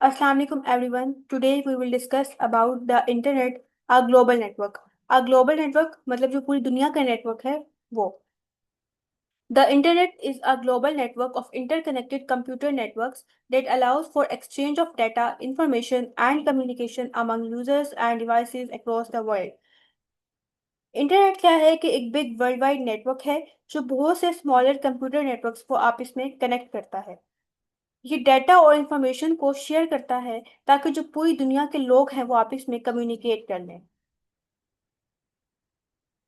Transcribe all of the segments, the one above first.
Assalamu alaikum everyone. Today we will discuss about the internet, a global network. A global network मतलब जो पूरी दुनिया का network है वो. The internet is a global network of interconnected computer networks that allows for exchange of data, information and communication among users and devices across the world. Internet क्या है कि एक बिग वर्ल्ड वाइड नेटवर्क है जो बहुत से smaller computer networks को आपस में कनेक्ट करता है. ये डेटा और इंफॉर्मेशन को शेयर करता है ताकि जो पूरी दुनिया के लोग हैं वो आपस में कम्युनिकेट कर लें.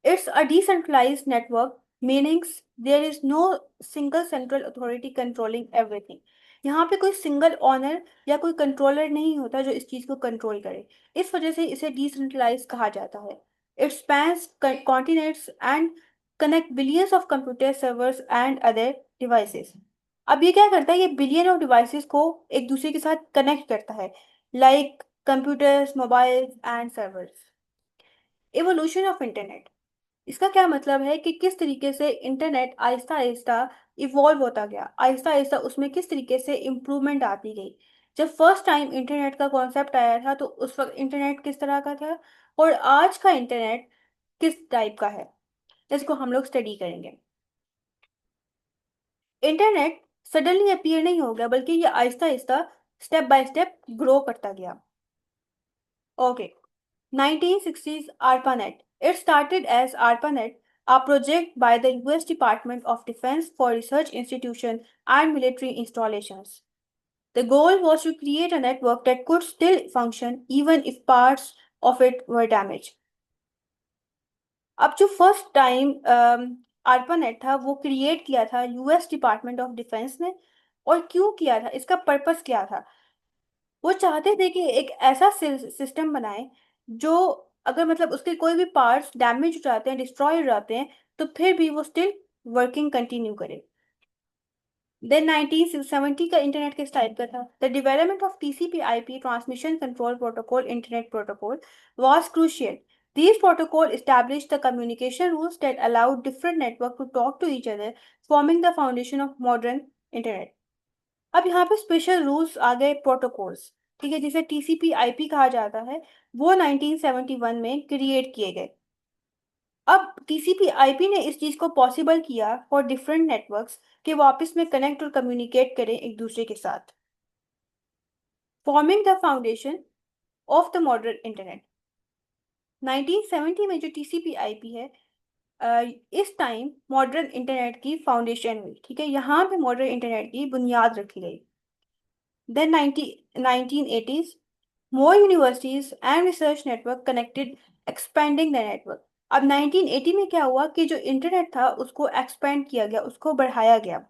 It's a decentralized network, meaning there is no single central authority controlling everything. यहाँ पे कोई सिंगल ऑनर या कोई कंट्रोलर नहीं होता जो इस चीज को कंट्रोल करे. इस वजह से इसे डिसेंट्रलाइज कहा जाता है. It spans continents and connect billions of computer servers and other devices. अब ये क्या करता है, ये बिलियन ऑफ डिवाइसेस को एक दूसरे के साथ कनेक्ट करता है, like computers, mobiles and servers. Evolution of internet. इसका क्या मतलब है कि किस तरीके से इंटरनेट आहिस्ता आहिस्ता इवॉल्व होता गया, आहिस्ता आहिस्ता उसमें किस तरीके से इम्प्रूवमेंट आती गई. जब फर्स्ट टाइम इंटरनेट का कॉन्सेप्ट आया था तो उस वक्त इंटरनेट किस तरह का था और आज का इंटरनेट किस टाइप का है, इसको हम लोग स्टडी करेंगे. इंटरनेट सडनली अपीयर नहीं हो गया बल्कि ये Aahista Aahista step by step grow करता गया. Okay. 1960s ARPANET. It started as ARPANET, a project by the US Department of Defense for research institutions and military installations. The goal was to create a network that could still function even if parts of it were damaged. अब जो first time ARPANET था वो create किया था US department of defence ने. और क्यों किया था, इसका पर्पस क्या था. वो चाहते थे कि एक ऐसा सिस्टम बनाए जो अगर मतलब उसके कोई भी पार्ट्स डैमेज हो जाते हैं, डिस्ट्रॉय हो जाते हैं, तो फिर भी वो स्टिल वर्किंग कंटिन्यू करे. देन 1970 का इंटरनेट किस टाइप का था. The development of TCP IP transmission control protocol internet protocol was crucial. These protocols established the communication rules that allowed different networks to talk to each other, forming the foundation of modern internet. अब यहाँ पे special rules आ गए, protocols. ठीक है, जिसे TCP IP कहा जाता है, वो 1971 में क्रिएट किए गए. अब टीसीपी आईपी ने इस चीज को पॉसिबल किया फॉर डिफरेंट नेटवर्क्स कि वो आपस में कनेक्ट और कम्युनिकेट करें एक दूसरे के साथ, forming the foundation of the modern internet. 1970 में जो टीसीपी आईपी है, इस टाइम मॉडर्न इंटरनेट की फाउंडेशन हुई. ठीक है, यहाँ पे मॉडर्न इंटरनेट की बुनियाद रखी गई. Then 1980s, more universities and research network connected, expanding the network. अब 1980 में क्या हुआ कि जो इंटरनेट था उसको एक्सपेंड किया गया, उसको बढ़ाया गया.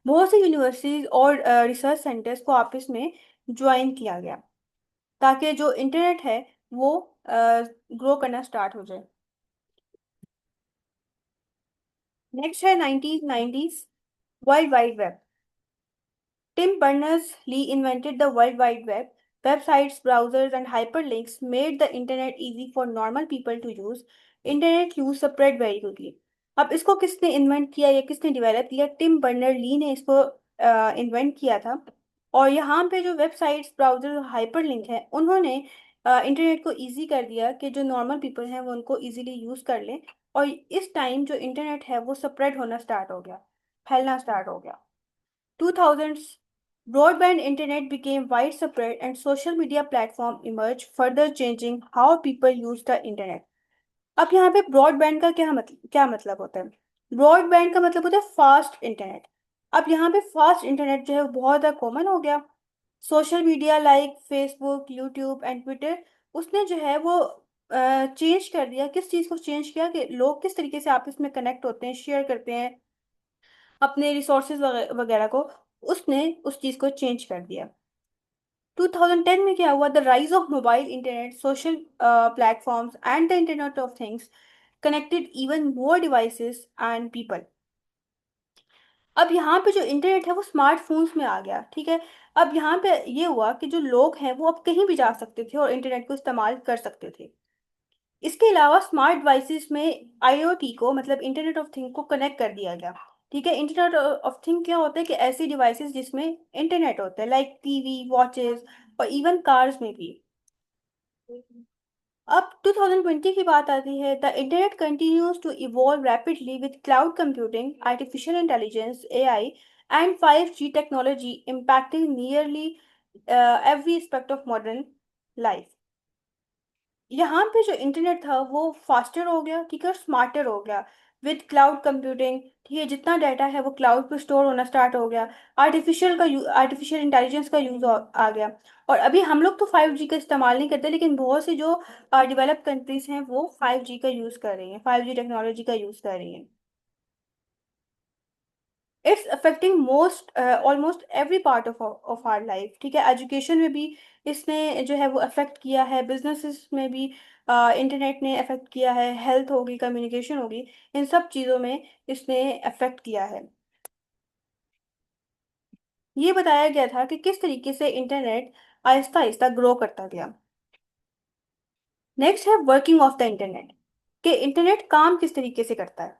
बहुत सी यूनिवर्सिटीज और रिसर्च सेंटर्स को आपस में ज्वाइन किया गया ताकि जो इंटरनेट है वो ग्रो करना स्टार्ट हो जाए. नेक्स्ट है 1990s, world wide web. Tim Berners-Lee invented the World Wide Web. Websites, browsers, and hyperlinks made the internet easy for normal people to use. Internet use spread very quickly. अब इसको किसने invent किया या किसने develop किया, Tim Berners ली ने इसको invent किया था. और यहाँ पे जो वेबसाइट्स, ब्राउजर और हाइपरलिंक है, उन्होंने इंटरनेट को इजी कर दिया कि जो नॉर्मल पीपल हैं वो उनको इजीली यूज कर लें. और इस टाइम जो इंटरनेट है वो स्प्रेड होना स्टार्ट हो गया, फैलना स्टार्ट हो गया. 2000s, broadband internet became widespread and social media platform emerged, further changing how people use the internet. अब यहाँ पे ब्रॉडबैंड का क्या मतलब होता है. ब्रॉडबैंड का मतलब होता है फास्ट इंटरनेट. अब यहाँ पे फास्ट इंटरनेट जो है वो बहुत ज़्यादा कॉमन हो गया. Social media like Facebook, YouTube and Twitter, उसने जो है वो चेंज कर दिया. किस चीज़ को चेंज किया कि लोग किस तरीके से आपस में कनेक्ट होते हैं, शेयर करते हैं अपने रिसोर्सेज वगैरह को. उसने उस चीज को चेंज कर दिया. 2010 में क्या हुआ, the rise of mobile internet, social platforms and the internet of things connected even more devices and people. अब यहाँ पे जो इंटरनेट है वो स्मार्टफोन्स में आ गया. ठीक है, अब यहाँ पे ये हुआ कि जो लोग हैं वो अब कहीं भी जा सकते थे और इंटरनेट को इस्तेमाल कर सकते थे. इसके अलावा स्मार्ट डिवाइसेस में आईओटी को मतलब इंटरनेट ऑफ थिंग को कनेक्ट कर दिया गया. ठीक है, इंटरनेट ऑफ थिंग क्या होता है कि ऐसी डिवाइसेस जिसमें इंटरनेट होता है, लाइक टीवी, वॉचेस और इवन कार्स में भी। अब 2020 की बात आती है। The internet continues to evolve rapidly with cloud computing, artificial intelligence, AI and 5G technology impacting nearly every aspect of modern life। यहाँ पे जो इंटरनेट था वो फास्टर हो गया, ठीक है, और स्मार्टर हो गया विद क्लाउड कंप्यूटिंग। ठीक है, जितना डाटा है वो क्लाउड पे स्टोर होना स्टार्ट हो गया। आर्टिफिशियल इंटेलिजेंस का यूज आ गया। और अभी हम लोग तो 5G का इस्तेमाल नहीं करते, लेकिन बहुत सी जो डेवलप कंट्रीज हैं वो 5G का यूज कर रही हैं, 5G टेक्नोलॉजी का यूज कर रही हैं। It's affecting most almost every part of our life. ठीक है, एजुकेशन में भी इसने जो है वो अफेक्ट किया है, बिजनेसेस में भी इंटरनेट ने अफेक्ट किया है, हेल्थ होगी, कम्युनिकेशन होगी, इन सब चीज़ों में इसने अफेक्ट किया है। ये बताया गया था कि किस तरीके से इंटरनेट आहिस्ता आहिस्ता ग्रो करता गया। नेक्स्ट है वर्किंग ऑफ द इंटरनेट, कि इंटरनेट काम किस तरीके से करता है।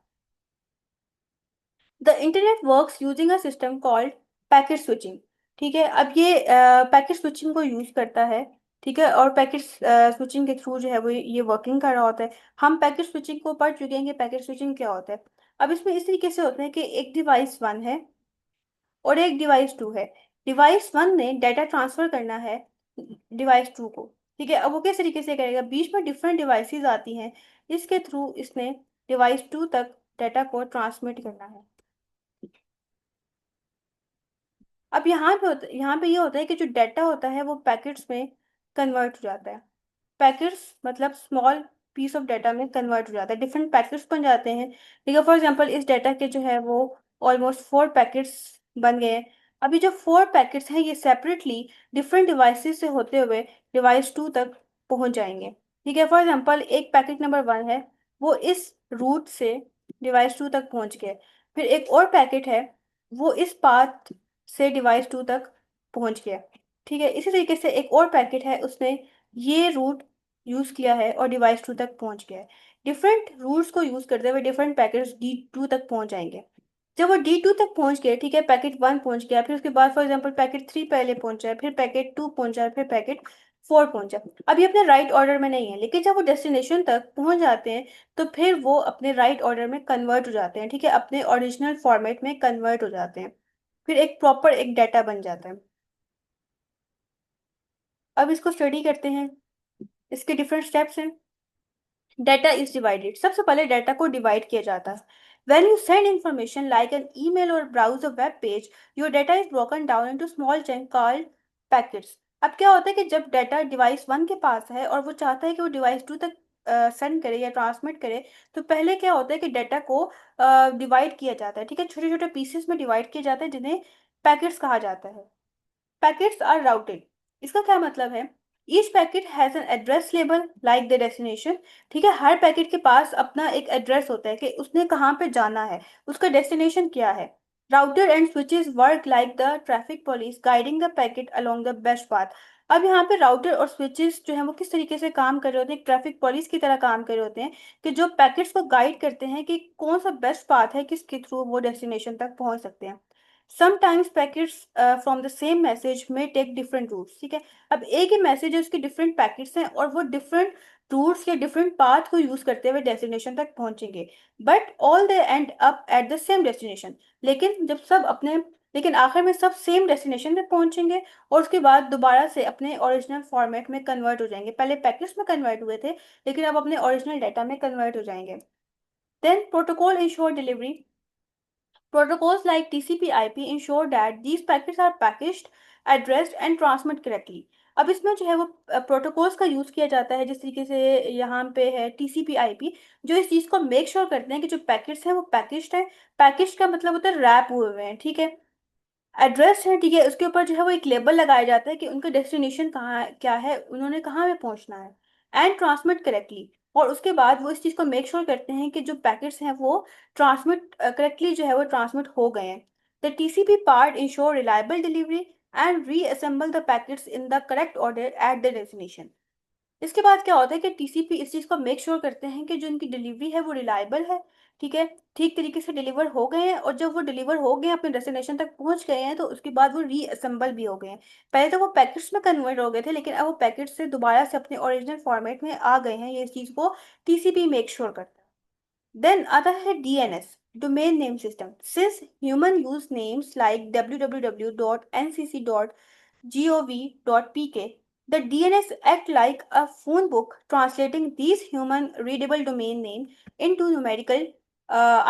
The internet works using a system called packet switching. ठीक है, अब ये पैकेट स्विचिंग को यूज करता है। ठीक है, और पैकेट स्विचिंग के थ्रू जो है वो ये वर्किंग कर रहा होता है। हम पैकेट स्विचिंग को पढ़ चुके हैं कि पैकेट स्विचिंग क्या होता है। अब इसमें इस तरीके से होता है कि एक डिवाइस वन है और एक डिवाइस टू है। डिवाइस वन ने डाटा ट्रांसफर करना है डिवाइस टू को। ठीक है, अब वो किस तरीके से करेगा, बीच में डिफरेंट डिवाइसेस आती हैं, इसके थ्रू इसने डिवाइस टू तक डाटा को ट्रांसमिट करना है। अब यहाँ पे ये होता है कि जो डाटा होता है वो पैकेट्स में कन्वर्ट हो जाता है। पैकेट्स मतलब स्मॉल पीस ऑफ डाटा में कन्वर्ट हो जाता है, डिफरेंट पैकेट्स बन जाते हैं। ठीक है, फॉर एग्जांपल इस डाटा के जो है वो ऑलमोस्ट 4 पैकेट्स बन गए हैं। अभी जो 4 पैकेट्स हैं ये सेपरेटली डिफरेंट डिवाइसेस से होते हुए डिवाइस टू तक पहुंच जाएंगे। ठीक है, फॉर एग्जांपल एक पैकेट नंबर वन है, वो इस रूट से डिवाइस टू तक पहुंच गए। फिर एक और पैकेट है, वो इस पाथ से डिवाइस टू तक पहुंच गया। ठीक है, इसी तरीके से एक और पैकेट है, उसने ये रूट यूज किया है और डिवाइस टू तक पहुंच गया है। डिफरेंट रूट्स को यूज करते हुए डिफरेंट पैकेट्स D2 तक पहुंच जाएंगे। जब वो D2 तक पहुंच गए, ठीक है, पैकेट वन पहुंच गया, फिर उसके बाद फॉर एग्जांपल पैकेट थ्री पहले पहुंचा, फिर पैकेट टू पहुंचा, फिर पैकेट फोर पहुंचा। अब ये अपने राइट ऑर्डर में नहीं है, लेकिन जब वो डेस्टिनेशन तक पहुंच जाते हैं तो फिर वो अपने राइट ऑर्डर में कन्वर्ट हो जाते हैं। ठीक है, अपने ओरिजिनल फॉर्मेट में कन्वर्ट हो जाते हैं, फिर एक प्रॉपर एक डाटा बन जाता है। अब इसको स्टडी करते हैं, इसके डिफरेंट स्टेप्स हैं। डाटा इज डिवाइडेड, सबसे पहले डाटा को डिवाइड किया जाता है। When you send information like an email or browse a web page, your data is broken down into small chunks called packets। अब क्या होता है कि जब डाटा डिवाइस वन के पास है और वो चाहता है कि वो डिवाइस टू तक सेंड करे या ट्रांसमिट करे, तो पहले क्या होता है कि डाटा को डिवाइड किया जाता है। ठीक है, छोटे छोटे पीसेस में डिवाइड किया जाता है जिन्हें पैकेट्स कहा जाता है। पैकेट्स आर राउटेड, इसका क्या मतलब है, each packet has an address label like the destination. ठीक है, हर पैकेट के पास अपना एक एड्रेस होता है कि उसने कहाँ पे जाना है, उसका डेस्टिनेशन क्या है। Router and switches work like the traffic police guiding the packet along the best path. अब यहाँ पे राउटर और स्विचेस जो है वो किस तरीके से काम कर रहे होते हैं, ट्रैफिक पुलिस की तरह काम कर रहे होते हैं, कि जो पैकेट्स को गाइड करते हैं कि कौन सा बेस्ट पाथ है, किसके थ्रू वो डेस्टिनेशन तक पहुंच सकते हैं। Sometimes packets from the same message में टेक डिफरेंट रूट्स। ठीक है, अब एक ही मैसेज है, उसके डिफरेंट पैकेट्स हैं और वो डिफरेंट रूट्स या डिफरेंट पाथ को यूज करते हुए डेस्टिनेशन तक पहुंचेंगे, but all they and up at the same destination. लेकिन जब सब अपने लेकिन आखिर में सब सेम डेस्टिनेशन पे पहुंचेंगे और उसके बाद दोबारा से अपने ओरिजिनल फॉर्मेट में कन्वर्ट हो जाएंगे। पहले पैकेट्स में कन्वर्ट हुए थे, लेकिन अब अपने ओरिजिनल डाटा में कन्वर्ट हो जाएंगे। Then protocol ensure delivery. Protocols like TCP/IP ensure that these packets are packaged, addressed and transmit correctly। अब इसमें जो है वो प्रोटोकॉल्स का यूज किया जाता है, जिस तरीके से यहाँ पे है TCP/IP, जो इस चीज को मेक श्योर करते हैं कि जो पैकेट्स हैं वो पैकेज्ड है। पैकेज का मतलब होता है रैप हुए हुए हैं। ठीक है, एड्रेस है, ठीक है, उसके ऊपर जो है वो एक लेबल लगाया जाता है कि उनका डेस्टिनेशन कहाँ क्या है, उन्होंने कहाँ पे पहुंचना है। एंड ट्रांसमिट करेक्टली, और उसके बाद वो इस चीज़ को मेक श्योर करते हैं कि जो पैकेट्स हैं वो ट्रांसमिट करेक्टली जो है वो ट्रांसमिट हो गए हैं। The TCP part ensure reliable delivery and reassemble the packets in the correct order at the destination. इसके बाद क्या होता है कि TCP इस चीज़ को मेक श्योर करते हैं कि जो इनकी डिलीवरी है वो रिलायबल है, ठीक है, ठीक तरीके से डिलीवर हो गए हैं, और जब वो डिलीवर हो गए हैं, अपने डेस्टिनेशन तक पहुंच गए हैं, तो उसके बाद वो रीअसेंबल भी हो गए हैं। पहले तो वो पैकेट्स में कन्वर्ट हो गए थे, लेकिन अब वो पैकेट्स से दोबारा से अपने ओरिजिनल फॉर्मेट में आ गए हैं। ये इस चीज़ को टीसीपी मेक श्योर करता है। देन आता है DNS, domain name system. Since human use names like www.ncc.gov.pk, the DNS act like a phone book, translating these human readable domain name into numerical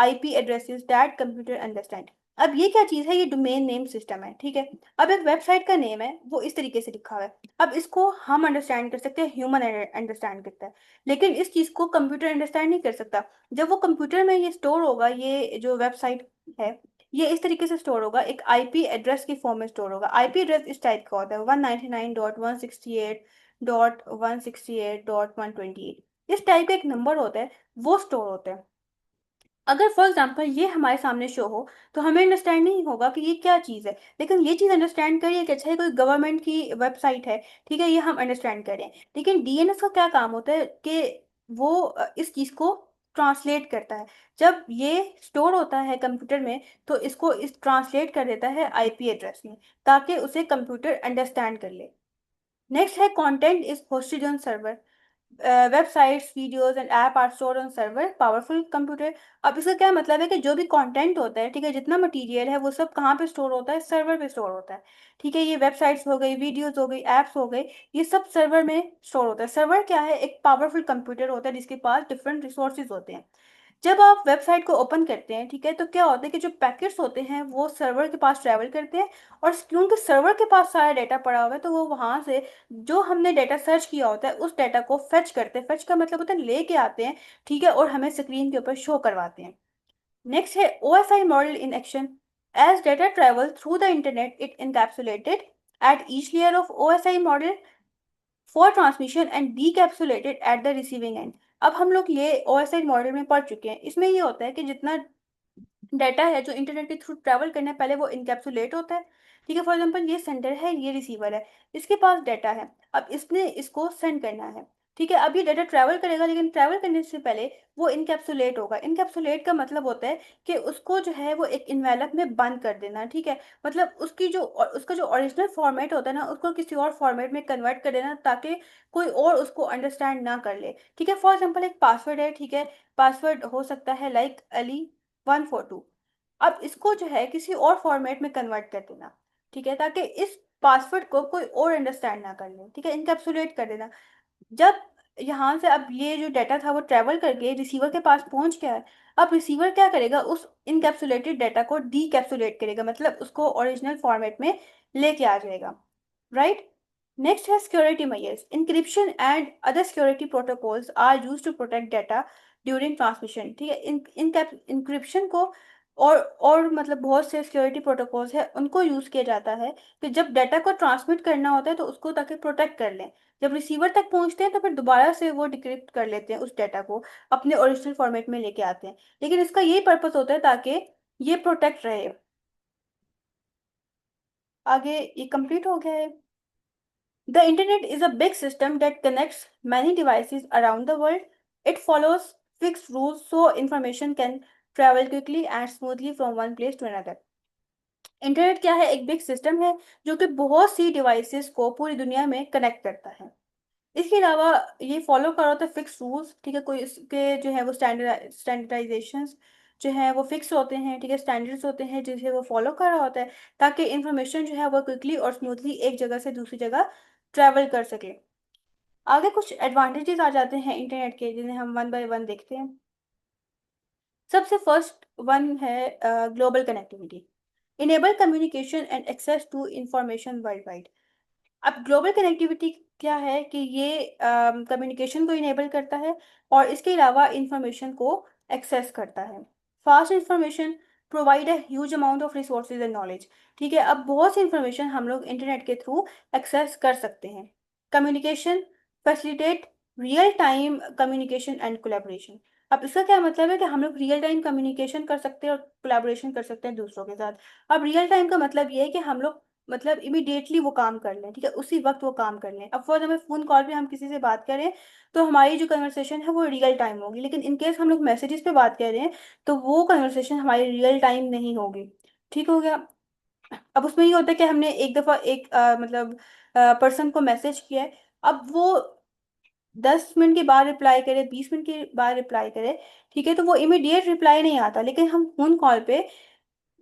IP addresses that computer understand। अब ये क्या चीज़ है? ये domain name system है, ठीक है। अब एक वेबसाइट का नेम है, वो इस तरीके से लिखा हुआ है। अब इसको हम अंडरस्टैंड कर सकते हैं, ह्यूमन अंडरस्टैंड करता है, लेकिन इस चीज़ को कंप्यूटर अंडरस्टैंड नहीं कर सकता। जब वो कंप्यूटर में ये स्टोर होगा, ये जो वेबसाइट है, ये इस तरीके से स्टोर होगा, एक आईपी एड्रेस की फॉर्म में स्टोर होगा। आईपी एड्रेस इस टाइप का होता है, 199.168.168.128, इस टाइप का एक नंबर होता है, वो स्टोर होता है। अगर फॉर एग्जाम्पल ये हमारे सामने शो हो, तो हमें अंडरस्टैंड नहीं होगा कि ये क्या चीज़ है, लेकिन ये चीज़ अंडरस्टैंड करिए कि अच्छा, ये कोई गवर्नमेंट की वेबसाइट है, ठीक है, ये हम अंडरस्टैंड करें। लेकिन डीएनएस का क्या काम होता है कि वो इस चीज़ को ट्रांसलेट करता है। जब ये स्टोर होता है कंप्यूटर में, तो इसको इस ट्रांसलेट कर देता है आईपी एड्रेस में, ताकि उसे कंप्यूटर अंडरस्टैंड कर ले। नेक्स्ट है content is hosted on server. Websites, videos and app are stored on server powerful computer. अब इसका क्या मतलब है कि जो भी कंटेंट होता है, ठीक है, जितना मटेरियल है, वो सब कहाँ पे स्टोर होता है? सर्वर पे स्टोर होता है। ठीक है, ये वेबसाइट्स हो गई, वीडियोस हो गई, एप्स हो गए, ये सब सर्वर में स्टोर होता है। सर्वर क्या है? एक पावरफुल कंप्यूटर होता है जिसके पास डिफरेंट रिसोर्सेज होते हैं। जब आप वेबसाइट को ओपन करते हैं, ठीक है, तो क्या होता है कि जो पैकेट्स होते हैं वो सर्वर के पास ट्रैवल करते हैं, और क्योंकि सर्वर के पास सारा डाटा पड़ा हुआ है, तो वो वहां से जो हमने डाटा सर्च किया होता है उस डाटा को फेच करते हैं। फेच का मतलब होता है लेके आते हैं, ठीक है, और हमें स्क्रीन के ऊपर शो करवाते हैं। नेक्स्ट है OSI model in action. As data travel through the internet, it encapsulated at each layer of OSI model for transmission and decapsulated at the receiving end. अब हम लोग ये ओएसआई मॉडल में पढ़ चुके हैं। इसमें ये होता है कि जितना डाटा है जो इंटरनेट के थ्रू ट्रैवल करने पहले वो इनकैप्सुलेट होता है, ठीक है। फॉर एग्जांपल ये सेंडर है, ये रिसीवर है, इसके पास डाटा है, अब इसने इसको सेंड करना है, ठीक है। अब ये डाटा ट्रैवल करेगा, लेकिन ट्रैवल करने से पहले वो इनकैप्सुलेट होगा। इनकैप्सुलेट का मतलब होता है कि उसको जो है वो एक इन्वेलप में बंद कर देना, ठीक है। मतलब उसका जो ओरिजिनल फॉर्मेट होता है ना, उसको किसी और फॉर्मेट में कन्वर्ट कर देना, ताकि कोई और उसको अंडरस्टैंड ना कर ले, ठीक है। फॉर एग्जाम्पल एक पासवर्ड है, ठीक है, पासवर्ड हो सकता है लाइक Ali 142। अब इसको जो है किसी और फॉर्मेट में कन्वर्ट कर देना, ठीक है, ताकि इस पासवर्ड को कोई और अंडरस्टैंड ना कर ले, ठीक है, इनकैप्सुलेट कर देना। जब यहाँ से अब ये जो डाटा था वो ट्रेवल करके रिसीवर के पास पहुंच गया है। अब रिसीवर क्या करेगा? उस इनकैप्सुलेटेड डाटा को डीकैप्सुलेट करेगा, मतलब उसको ओरिजिनल फॉर्मेट में लेके आ जाएगा, राइट। नेक्स्ट है security measures. Encryption and other security protocols are used to protect data during transmission, ठीक है। इंक्रिप्शन को और मतलब बहुत से सिक्योरिटी प्रोटोकॉल्स है, उनको यूज किया जाता है कि जब डाटा को ट्रांसमिट करना होता है तो उसको ताकि प्रोटेक्ट कर लें। जब रिसीवर तक पहुंचते हैं तो फिर दोबारा से वो डिक्रिप्ट कर लेते हैं, उस डाटा को अपने ओरिजिनल फॉर्मेट में लेके आते हैं, लेकिन इसका यही पर्पस होता है ताकि ये प्रोटेक्ट रहे। आगे ये कंप्लीट हो गया है। The internet is a big system that connects many devices around the world. It follows fixed rules so information can travel quickly and smoothly from one place to another. Internet क्या है? एक big system है जो कि बहुत सी devices को पूरी दुनिया में कनेक्ट करता है। इसके अलावा ये फॉलो कर रहा होता है फिक्स रूल्स, ठीक है, कोई इसके जो है वो स्टैंडर्डाइजेशंस जो है वो फिक्स होते हैं, ठीक है, स्टैंडर्ड्स होते हैं जिसे वो फॉलो कर रहा होता है, ताकि इंफॉर्मेशन जो है वो क्विकली और स्मूथली एक जगह से दूसरी जगह ट्रैवल कर सके। आगे कुछ एडवांटेजेस आ जाते हैं इंटरनेट के, जिन्हें हम वन बाय वन देखते हैं। सबसे फर्स्ट वन है global connectivity. Enable communication and access to information world wide. अब ग्लोबल कनेक्टिविटी क्या है कि ये कम्युनिकेशन को इनेबल करता है, और इसके अलावा इंफॉर्मेशन को एक्सेस करता है। Fast information provide a huge amount of resources and knowledge, ठीक है। अब बहुत सी इंफॉर्मेशन हम लोग इंटरनेट के थ्रू एक्सेस कर सकते हैं। Communication facilitate real time communication and collaboration. अब इसका क्या मतलब है कि हम लोग रियल टाइम कम्युनिकेशन कर सकते हैं और कोलैबोरेशन कर सकते हैं दूसरों के साथ। अब रियल टाइम का मतलब ये है कि हम लोग मतलब इमिडिएटली वो काम कर लें, ठीक है, उसी वक्त वो काम कर लें। अब फॉर हमें फ़ोन कॉल पे हम किसी से बात करें तो हमारी जो कन्वर्सेशन है वो रियल टाइम होगी, लेकिन इन केस हम लोग मैसेजेस पे बात कर रहे हैं तो वो कन्वर्सेशन हमारी रियल टाइम नहीं होगी। ठीक हो गया। अब उसमें ये होता है कि हमने एक दफ़ा एक मतलब पर्सन को मैसेज किया है, अब वो 10 मिनट के बाद रिप्लाई करे, 20 मिनट के बाद रिप्लाई करे, ठीक है, तो वो इमीडिएट रिप्लाई नहीं आता, लेकिन हम फोन कॉल पे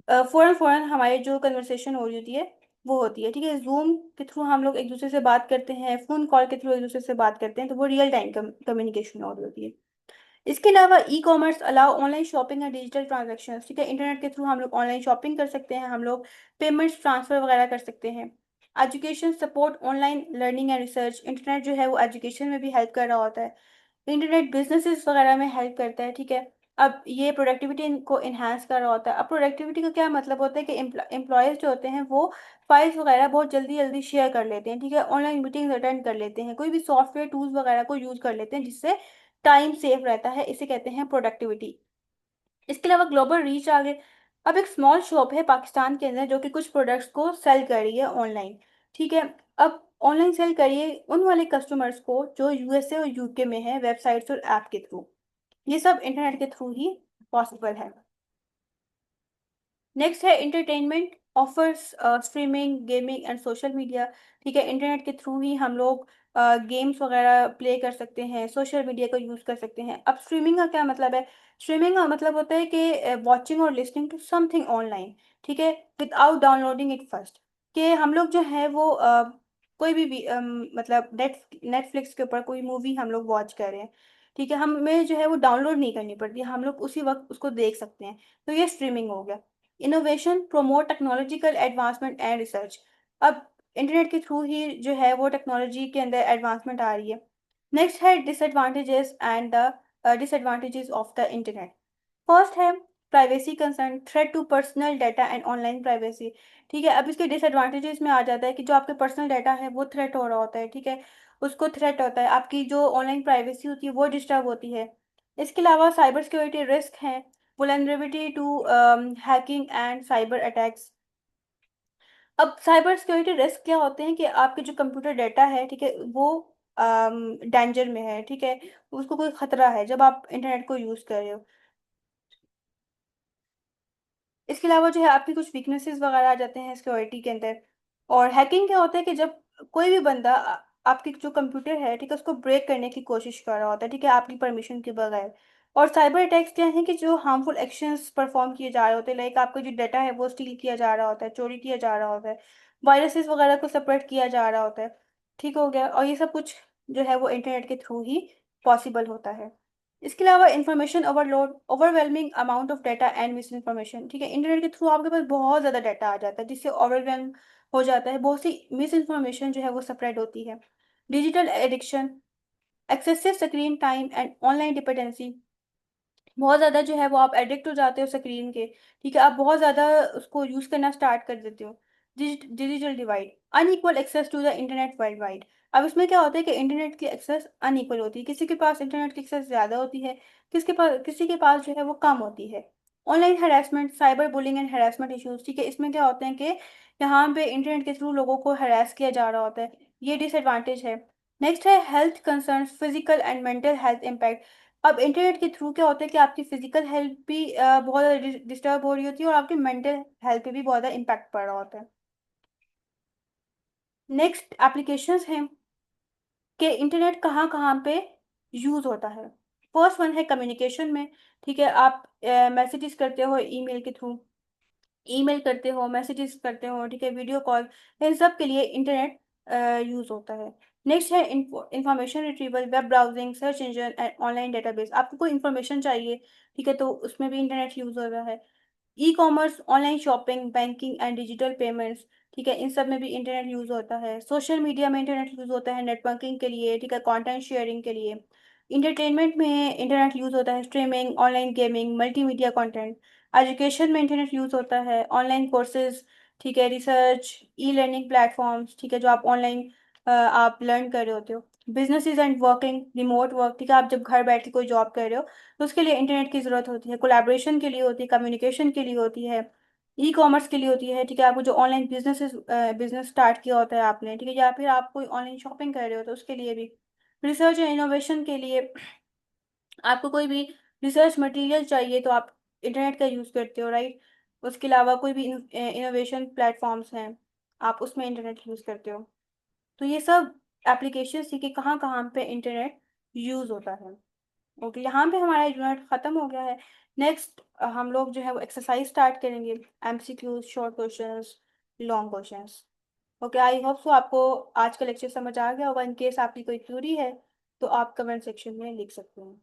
फौरन फौरन हमारी जो कन्वर्सेशन हो रही होती है वो होती है। ठीक है, जूम के थ्रू हम लोग एक दूसरे से बात करते हैं, फोन कॉल के थ्रू एक दूसरे से बात करते हैं, तो वो रियल टाइम कम्युनिकेशन हो रही होती है। इसके अलावा e commerce allow online shopping and digital transaction. ठीक है, इंटरनेट के थ्रू हम लोग ऑनलाइन शॉपिंग कर सकते हैं, हम लोग पेमेंट्स ट्रांसफर वगैरह कर सकते हैं। Education support online learning and research, internet जो है वो एजुकेशन में भी हेल्प कर रहा होता है। इंटरनेट बिजनेसेस वगैरह में हेल्प करता है। ठीक है, अब ये प्रोडक्टिविटी को इन्हांस कर रहा होता है। अब प्रोडक्टिविटी का क्या मतलब होता है कि एम्प्लॉयज़ जो होते हैं वो फाइल्स वगैरह बहुत जल्दी जल्दी शेयर कर लेते हैं, ठीक है, ऑनलाइन मीटिंग्स अटेंड कर लेते हैं, कोई भी सॉफ्टवेयर टूल्स वगैरह को यूज़ कर लेते हैं, जिससे टाइम सेव रहता है, इसे कहते हैं प्रोडक्टिविटी। इसके अलावा ग्लोबल रीच आ गए। अब एक स्मॉल शॉप है पाकिस्तान के अंदर जो कि कुछ प्रोडक्ट्स को सेल कर रही है ऑनलाइन। ठीक है, अब ऑनलाइन सेल करिए उन वाले कस्टमर्स को जो यूएसए और यूके में है, वेबसाइट्स और ऐप के थ्रू। ये सब इंटरनेट के थ्रू ही पॉसिबल है। नेक्स्ट है entertainment offers, streaming, gaming and social media. ठीक है, इंटरनेट के थ्रू ही हम लोग गेम्स वगैरह प्ले कर सकते हैं, सोशल मीडिया का यूज़ कर सकते हैं। अब स्ट्रीमिंग का क्या मतलब है? स्ट्रीमिंग का मतलब होता है कि वॉचिंग और लिसनिंग टू समथिंग ऑनलाइन, ठीक है, विदाउट डाउनलोडिंग इट फर्स्ट। कि हम लोग जो है वो कोई भी मतलब नेटफ्लिक्स के ऊपर कोई मूवी हम लोग वॉच कर रहे हैं, ठीक है, हमें जो है वो डाउनलोड नहीं करनी पड़ती, हम लोग उसी वक्त उसको देख सकते हैं, तो ये स्ट्रीमिंग हो गया। Innovation promote technological advancement and research. अब इंटरनेट के थ्रू ही जो है वो टेक्नोलॉजी के अंदर एडवांसमेंट आ रही है। नेक्स्ट है disadvantages and the disadvantages of the internet. First है privacy concern, threat to personal data and online privacy. ठीक है, अब इसके डिसएडवांटेजेस में आ जाता है कि जो आपके पर्सनल डाटा है वो थ्रेट हो रहा होता है, ठीक है, उसको थ्रेट होता है, आपकी जो ऑनलाइन प्राइवेसी होती है वो डिस्टर्ब होती है। इसके अलावा साइबर सिक्योरिटी रिस्क है, vulnerability to hacking and cyber attacks. अब साइबर सिक्योरिटी रिस्क क्या होते हैं कि आपके जो कंप्यूटर डाटा है, ठीक है, वो डेंजर में है, ठीक है, उसको कोई खतरा है जब आप इंटरनेट को यूज़ कर रहे हो। इसके अलावा जो है आपकी कुछ वीकनेसेस वगैरह आ जाते हैं सिक्योरिटी के अंदर। और हैकिंग क्या होता है कि जब कोई भी बंदा आपकी जो कंप्यूटर है, ठीक है, उसको ब्रेक करने की कोशिश कर रहा होता है, ठीक है, आपकी परमिशन के बगैर। और साइबर अटैक्स क्या है कि जो हार्मफुल एक्शंस परफॉर्म किए जा रहे होते हैं, लाइक आपका जो डाटा है वो स्टील किया जा रहा होता है, चोरी किया जा रहा होता है, वायरसेस वगैरह को सेपरेट किया जा रहा होता है। ठीक हो गया, और ये सब कुछ जो है वो इंटरनेट के थ्रू ही पॉसिबल होता है। इसके अलावा information overload, overwhelming amount of data and miss information. ठीक है, इंटरनेट के थ्रू आपके पास बहुत ज़्यादा डाटा आ जाता है जिससे ओवरवेलम हो जाता है, बहुत सी मिस इन्फॉर्मेशन जो है वो स्प्रेड होती है। Digital addiction, excessive screen time and online dependency. बहुत ज़्यादा जो है वो आप एडिक्ट हो जाते हो स्क्रीन के, ठीक है, आप बहुत ज़्यादा उसको यूज़ करना स्टार्ट कर देते हो। Digital divide, unequal access to the internet world wide. अब इसमें क्या होता है कि इंटरनेट की एक्सेस अनइक्वल होती है, किसी के पास इंटरनेट की एक्सेस ज़्यादा होती है, किसी के पास जो है वो कम होती है। Online harassment, cyber bullying and harassment issues. ठीक है, इसमें क्या होते हैं कि यहाँ पे इंटरनेट के थ्रू लोगों को हरास किया जा रहा होता है, ये डिसएडवांटेज है। नेक्स्ट है health concern, physical and mental health impact. अब इंटरनेट के थ्रू क्या होता है कि आपकी फिजिकल हेल्थ भी बहुत ज़्यादा डिस्टर्ब हो रही होती है और आपकी मेंटल हेल्थ पे भी बहुत ज़्यादा इम्पैक्ट पड़ रहा होता है। नेक्स्ट एप्लीकेशंस हैं कि इंटरनेट कहाँ कहाँ पे यूज़ होता है। फर्स्ट वन है कम्युनिकेशन में। ठीक है, आप मैसेजेस करते हो ईमेल के थ्रू, ईमेल करते हो, मैसेजेस करते हो, ठीक है, वीडियो कॉल, इन सब के लिए इंटरनेट यूज़ होता है। नेक्स्ट है information retrieval, web browsing, search engine and online database. आपको कोई इन्फॉर्मेशन चाहिए, ठीक है, तो उसमें भी इंटरनेट यूज़ हो रहा है। E commerce, online shopping, banking and digital payments, ठीक है, इन सब में भी इंटरनेट यूज़ होता है। सोशल मीडिया में इंटरनेट यूज़ होता है नेटवर्किंग के लिए, ठीक है, कंटेंट शेयरिंग के लिए। इंटरटेनमेंट में इंटरनेट यूज़ होता है streaming, online gaming, multimedia content. Education में इंटरनेट यूज़ होता है ऑनलाइन कोर्सेज, ठीक है, रिसर्च, ई लर्निंग प्लेटफॉर्म्स, ठीक है, जो आप ऑनलाइन आप लर्न कर रहे होते हो। Businesses and working, remote work, ठीक है, आप जब घर बैठ के कोई जॉब कर रहे हो तो उसके लिए इंटरनेट की ज़रूरत होती है, कोलैबोरेशन के लिए होती है, कम्युनिकेशन के लिए होती है। ई कॉमर्स के लिए होती है, ठीक है। आपको जो ऑनलाइन बिजनेस स्टार्ट किया होता है आपने, ठीक है, या फिर आप कोई ऑनलाइन शॉपिंग कर रहे हो तो उसके लिए भी। रिसर्च एंड इनोवेशन के लिए आपको कोई भी रिसर्च मटेरियल चाहिए तो आप इंटरनेट का यूज़ करते हो, राइट। उसके अलावा कोई भी इनोवेशन प्लेटफॉर्म्स हैं, आप उसमें इंटरनेट यूज़ करते हो। तो ये सब एप्लीकेशन थी कि कहाँ कहाँ पे इंटरनेट यूज़ होता है। ओके, यहाँ पे हमारा यूनिट ख़त्म हो गया है। नेक्स्ट हम लोग जो है वो एक्सरसाइज स्टार्ट करेंगे, MCQs, short questions, long questions. Okay, I hope so आपको आज का लेक्चर समझ आ गया होगा। इन केस आपकी कोई क्यूरी है तो आप कमेंट सेक्शन में लिख सकते हैं।